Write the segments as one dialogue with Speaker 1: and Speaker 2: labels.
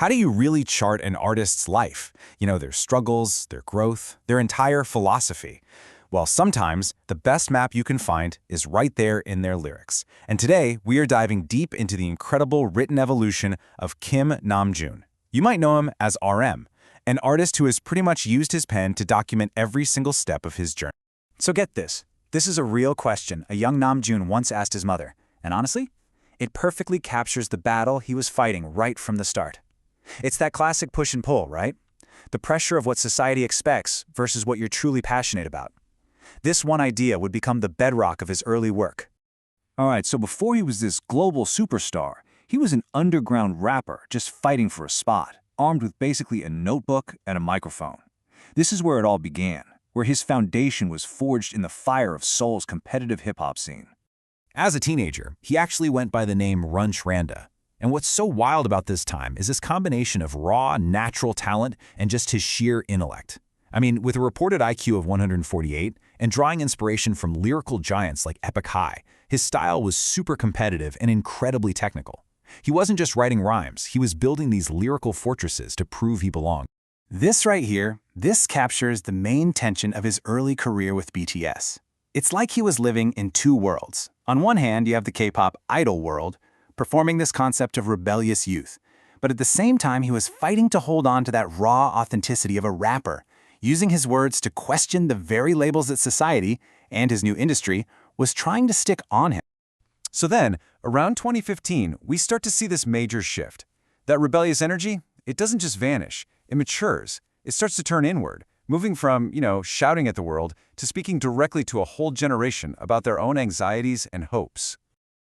Speaker 1: How do you really chart an artist's life? Their struggles, their growth, their entire philosophy. Well, sometimes the best map you can find is right there in their lyrics. And today, we are diving deep into the incredible written evolution of Kim Namjoon. You might know him as RM, an artist who has pretty much used his pen to document every single step of his journey.
Speaker 2: So get this. This is a real question a young Namjoon once asked his mother. And honestly, it perfectly captures the battle he was fighting right from the start. It's that classic push and pull, right? The pressure of what society expects versus what you're truly passionate about. This one idea would become the bedrock of his early work.
Speaker 3: All right, so before he was this global superstar, he was an underground rapper just fighting for a spot, armed with basically a notebook and a microphone. This is where it all began, where his foundation was forged in the fire of Seoul's competitive hip-hop scene.
Speaker 1: As a teenager, he actually went by the name Runch Randa. And what's so wild about this time is this combination of raw, natural talent and just his sheer intellect. With a reported IQ of 148 and drawing inspiration from lyrical giants like APEC, his style was super competitive and incredibly technical. He wasn't just writing rhymes, he was building these lyrical fortresses to prove he belonged.
Speaker 2: This right here, this captures the main tension of his early career with BTS. It's like he was living in two worlds. On one hand, you have the K-pop idol world, performing this concept of rebellious youth. But at the same time, he was fighting to hold on to that raw authenticity of a rapper, using his words to question the very labels that society, and his new industry, was trying to stick on him.
Speaker 1: So then, around 2015, we start to see this major shift. That rebellious energy, it doesn't just vanish, it matures. It starts to turn inward, moving from, shouting at the world to speaking directly to a whole generation about their own anxieties and hopes.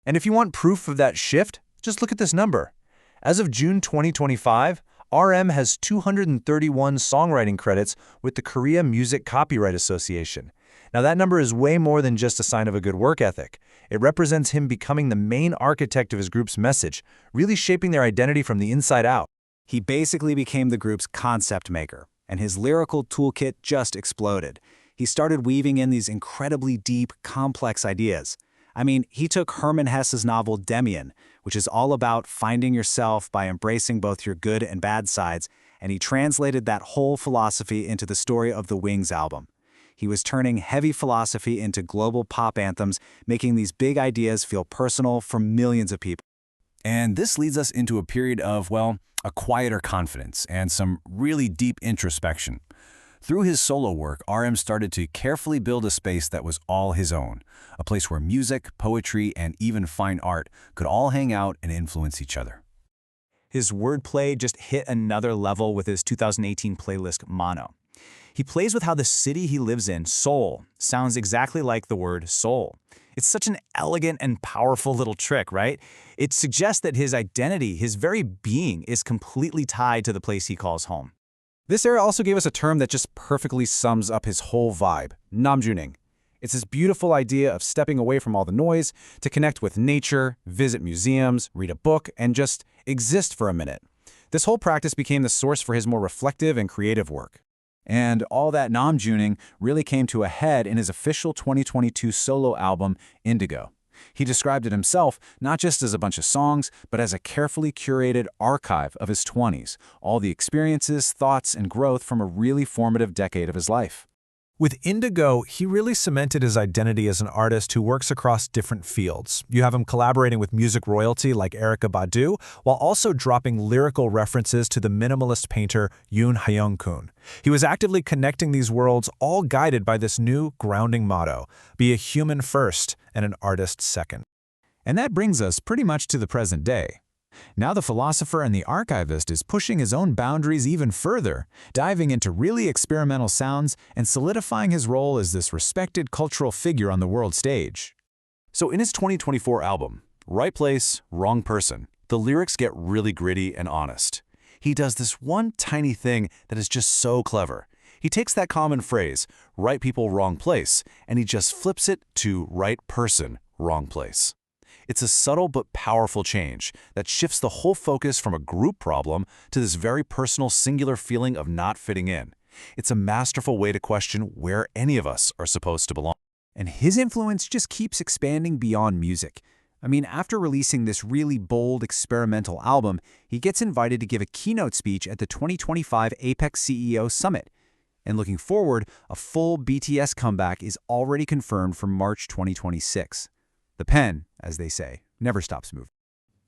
Speaker 1: And if you want proof of that shift, just look at this number. As of June 2025, RM has 231 songwriting credits with the Korea Music Copyright Association. Now that number is way more than just a sign of a good work ethic. It represents him becoming the main architect of his group's message, really shaping their identity from the inside out.
Speaker 2: He basically became the group's concept maker, and his lyrical toolkit just exploded. He started weaving in these incredibly deep, complex ideas. He took Hermann Hesse's novel Demian, which is all about finding yourself by embracing both your good and bad sides, and he translated that whole philosophy into the story of the Wings album. He was turning heavy philosophy into global pop anthems, making these big ideas feel personal for millions of people.
Speaker 1: And this leads us into a period of, a quieter confidence and some really deep introspection. Through his solo work, RM started to carefully build a space that was all his own, a place where music, poetry, and even fine art could all hang out and influence each other.
Speaker 2: His wordplay just hit another level with his 2018 playlist Mono. He plays with how the city he lives in, Seoul, sounds exactly like the word soul. It's such an elegant and powerful little trick, right? It suggests that his identity, his very being, is completely tied to the place he calls home.
Speaker 1: This era also gave us a term that just perfectly sums up his whole vibe, Namjooning. It's this beautiful idea of stepping away from all the noise to connect with nature, visit museums, read a book, and just exist for a minute. This whole practice became the source for his more reflective and creative work. And all that Namjooning really came to a head in his official 2022 solo album, Indigo. He described it himself not just as a bunch of songs, but as a carefully curated archive of his 20s, all the experiences, thoughts, and growth from a really formative decade of his life.
Speaker 4: With Indigo, he really cemented his identity as an artist who works across different fields. You have him collaborating with music royalty like Erykah Badu, while also dropping lyrical references to the minimalist painter Yoon Hyung-kun. He was actively connecting these worlds, all guided by this new grounding motto: be a human first and an artist second.
Speaker 1: And that brings us pretty much to the present day. Now the philosopher and the archivist is pushing his own boundaries even further, diving into really experimental sounds and solidifying his role as this respected cultural figure on the world stage. So in his 2024 album, Right Place, Wrong Person, the lyrics get really gritty and honest. He does this one tiny thing that is just so clever. He takes that common phrase, right people, wrong place, and he just flips it to right person, wrong place. It's a subtle but powerful change that shifts the whole focus from a group problem to this very personal, singular feeling of not fitting in. It's a masterful way to question where any of us are supposed to belong. And his influence just keeps expanding beyond music.
Speaker 2: I mean, after releasing this really bold experimental album, he gets invited to give a keynote speech at the 2025 APEC CEO Summit. And looking forward, a full BTS comeback is already confirmed for March 2026. The pen, as they say, never stops moving.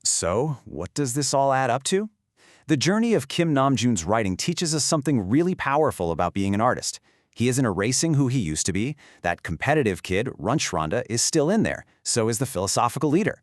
Speaker 5: So, what does this all add up to? The journey of Kim Namjoon's writing teaches us something really powerful about being an artist. He isn't erasing who he used to be. That competitive kid, Runch Randa, is still in there. So is the philosophical leader.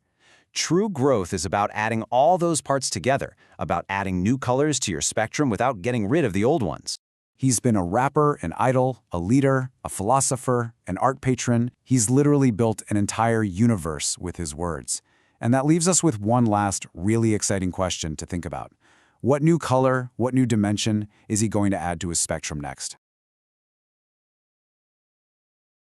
Speaker 5: True growth is about adding all those parts together, about adding new colors to your spectrum without getting rid of the old ones.
Speaker 2: He's been a rapper, an idol, a leader, a philosopher, an art patron. He's literally built an entire universe with his words. And that leaves us with one last, really exciting question to think about. What new color, what new dimension is he going to add to his spectrum next?